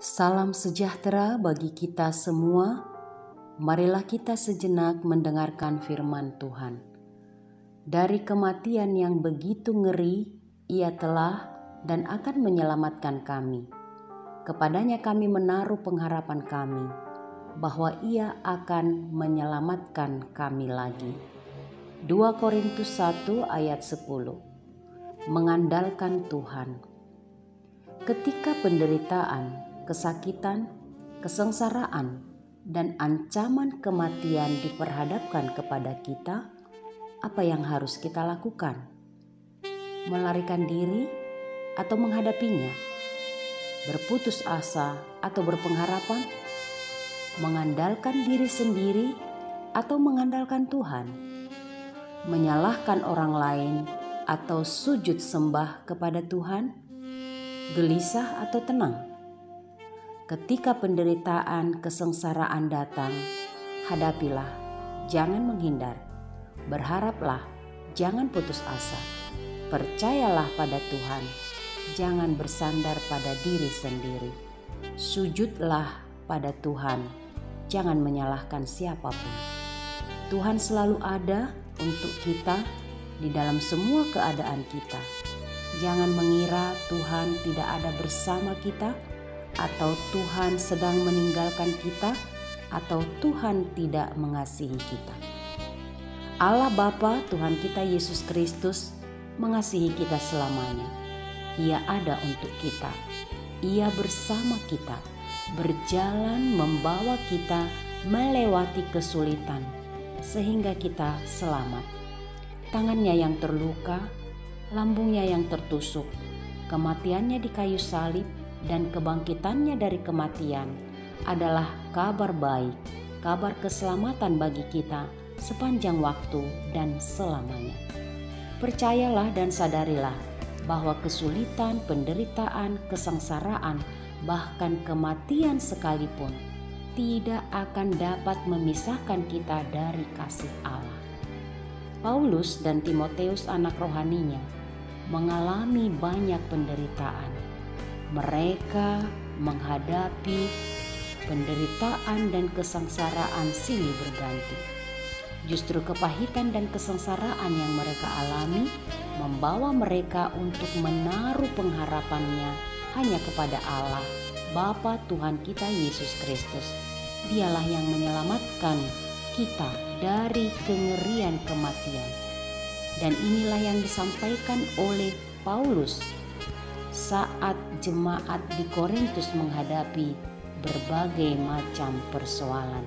Salam sejahtera bagi kita semua. Marilah kita sejenak mendengarkan firman Tuhan. Dari kematian yang begitu ngeri, Ia telah dan akan menyelamatkan kami. Kepadanya kami menaruh pengharapan kami, bahwa Ia akan menyelamatkan kami lagi. 2 Korintus 1 ayat 10. Mengandalkan Tuhan. Ketika penderitaan, kesakitan, kesengsaraan, dan ancaman kematian diperhadapkan kepada kita, apa yang harus kita lakukan? Melarikan diri atau menghadapinya? Berputus asa atau berpengharapan? Mengandalkan diri sendiri atau mengandalkan Tuhan? Menyalahkan orang lain atau sujud sembah kepada Tuhan? Gelisah atau tenang? Ketika penderitaan, kesengsaraan datang, hadapilah, jangan menghindar. Berharaplah, jangan putus asa. Percayalah pada Tuhan, jangan bersandar pada diri sendiri. Sujudlah pada Tuhan, jangan menyalahkan siapapun. Tuhan selalu ada untuk kita di dalam semua keadaan kita. Jangan mengira Tuhan tidak ada bersama kita, atau Tuhan sedang meninggalkan kita, atau Tuhan tidak mengasihi kita. Allah Bapa Tuhan kita Yesus Kristus mengasihi kita selamanya. Ia ada untuk kita. Ia bersama kita, berjalan membawa kita melewati kesulitan sehingga kita selamat. Tangannya yang terluka, lambungnya yang tertusuk, kematiannya di kayu salib, dan kebangkitannya dari kematian adalah kabar baik, kabar keselamatan bagi kita sepanjang waktu dan selamanya. Percayalah dan sadarilah bahwa kesulitan, penderitaan, kesengsaraan, bahkan kematian sekalipun tidak akan dapat memisahkan kita dari kasih Allah. Paulus dan Timoteus anak rohaninya mengalami banyak penderitaan. Mereka menghadapi penderitaan dan kesengsaraan silih berganti. Justru kepahitan dan kesengsaraan yang mereka alami membawa mereka untuk menaruh pengharapannya hanya kepada Allah, Bapa Tuhan kita Yesus Kristus. Dialah yang menyelamatkan kita dari kengerian kematian. Dan inilah yang disampaikan oleh Paulus saat jemaat di Korintus menghadapi berbagai macam persoalan.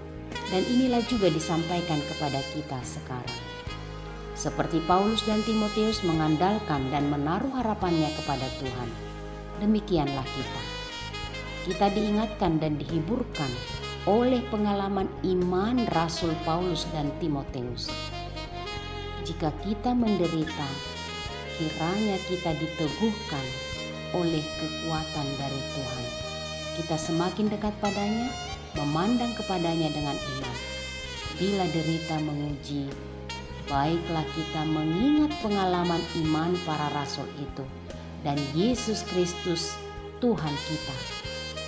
Dan inilah juga disampaikan kepada kita sekarang. Seperti Paulus dan Timoteus mengandalkan dan menaruh harapannya kepada Tuhan, demikianlah kita. Kita diingatkan dan dihiburkan oleh pengalaman iman Rasul Paulus dan Timoteus. Jika kita menderita, kiranya kita diteguhkan oleh kekuatan dari Tuhan. Kita semakin dekat padanya, memandang kepadanya dengan iman. Bila derita menguji, baiklah kita mengingat pengalaman iman para rasul itu dan Yesus Kristus Tuhan kita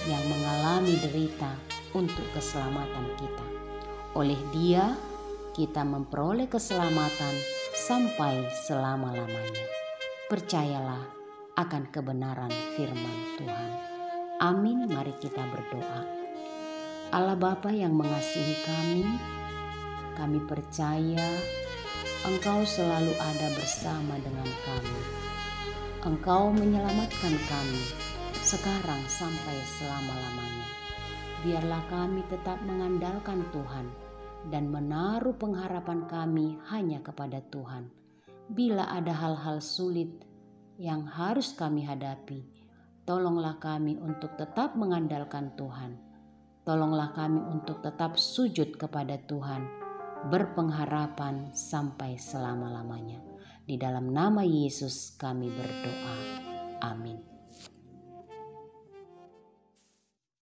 yang mengalami derita untuk keselamatan kita. Oleh Dia kita memperoleh keselamatan sampai selama-lamanya. Percayalah akan kebenaran firman Tuhan. Amin. Mari kita berdoa. Allah Bapa yang mengasihi kami percaya Engkau selalu ada bersama dengan kami. Engkau menyelamatkan kami sekarang sampai selama-lamanya. Biarlah kami tetap mengandalkan Tuhan dan menaruh pengharapan kami hanya kepada Tuhan. Bila ada hal-hal sulit yang harus kami hadapi, tolonglah kami untuk tetap mengandalkan Tuhan. Tolonglah kami untuk tetap sujud kepada Tuhan, berpengharapan sampai selama-lamanya. Di dalam nama Yesus kami berdoa. Amin.